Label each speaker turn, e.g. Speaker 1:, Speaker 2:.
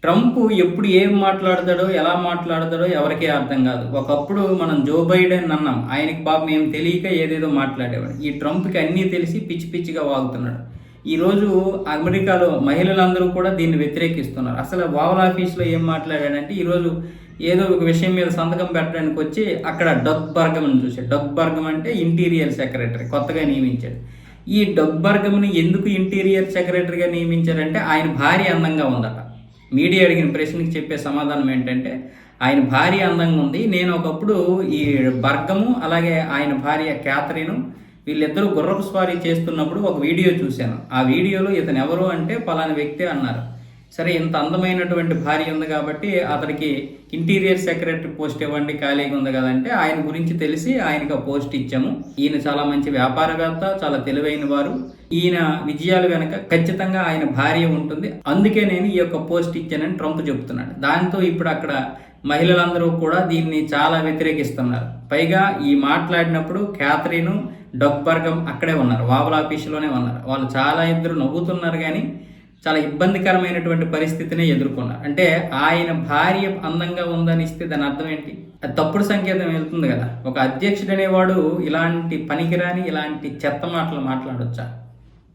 Speaker 1: Trump ఎప్పుడు ఏం మాట్లాడతాడో, ఎలా మాట్లాడతాడో ఎవరికీ అర్థం కాదు. ఒకప్పుడు మనం జో బైడెన్ అన్నాం. ఆయనకి పాపం ఏం తెలియక ఏదేదో మాట్లాడేవాడు. ఈ ట్రంప్‌కి అన్నీ తెలిసి పిచ్చి పిచ్చిగా వాగుతున్నాడు. ఈరోజు అమెరికాలో మహిళలందరూ కూడా దీన్ని వ్యతిరేకిస్తున్నారు. అసలు ఓవల్ ఆఫీస్‌లో ఏం మాట్లాడాడంటే, ఈరోజు ఏదో ఒక విషయం మీద సంతకం పెట్టడానికి వచ్చి అక్కడ డగ్ బర్గమ్‌ని చూసాడు. డగ్ బర్గమ్ అంటే ఇంటీరియర్ సెక్రటరీ కొత్తగా నియమించాడు. ఈ డగ్ బర్గమ్‌ని ఎందుకు ఇంటీరియర్ సెక్రటరీగా నియమించారంటే ఆయన భార్య అందంగా ఉందట. మీడియా అడిగిన ప్రశ్నకి చెప్పే సమాధానం ఏంటంటే, ఆయన భార్య అందంగా ఉంది. నేను ఒకప్పుడు ఈ బర్గము అలాగే ఆయన భార్య క్యాథరిన్ వీళ్ళిద్దరూ గుర్రపు స్వారీ చేస్తున్నప్పుడు ఒక వీడియో చూశాను. ఆ వీడియోలో ఇతను ఎవరు అంటే పలానా వ్యక్తి అన్నారు. సరే, ఇంత అందమైనటువంటి భార్య ఉంది కాబట్టి అతనికి ఇంటీరియర్ సెక్రటరీ పోస్ట్ ఇవ్వండి, ఖాళీగా ఉంది కదంటే ఆయన గురించి తెలిసి ఆయనకు ఆ పోస్ట్ ఇచ్చాము. ఈయన చాలా మంచి వ్యాపారవేత్త, చాలా తెలివైన వారు. ఈయన విజయాల వెనక ఖచ్చితంగా ఆయన భార్య ఉంటుంది. అందుకే నేను ఈ యొక్క పోస్ట్ ఇచ్చానని ట్రంప్ చెప్తున్నాడు. దాంతో ఇప్పుడు అక్కడ మహిళలందరూ కూడా దీన్ని చాలా వ్యతిరేకిస్తున్నారు. పైగా ఈ మాట్లాడినప్పుడు క్యాథరిన్, డగ్ బర్గమ్ అక్కడే ఉన్నారు, ఓవల్ ఆఫీసులోనే ఉన్నారు. వాళ్ళు చాలా ఇద్దరు నవ్వుతున్నారు కానీ చాలా ఇబ్బందికరమైనటువంటి పరిస్థితిని ఎదుర్కొన్నారు. అంటే ఆయన భార్య అందంగా ఉందని ఇస్తే దాని అర్థం ఏంటి? అది తప్పుడు సంకేతం వెళ్తుంది కదా. ఒక అధ్యక్షుడు అనేవాడు ఇలాంటి పనికిరాని, ఇలాంటి చెత్త మాటలు మాట్లాడొచ్చా?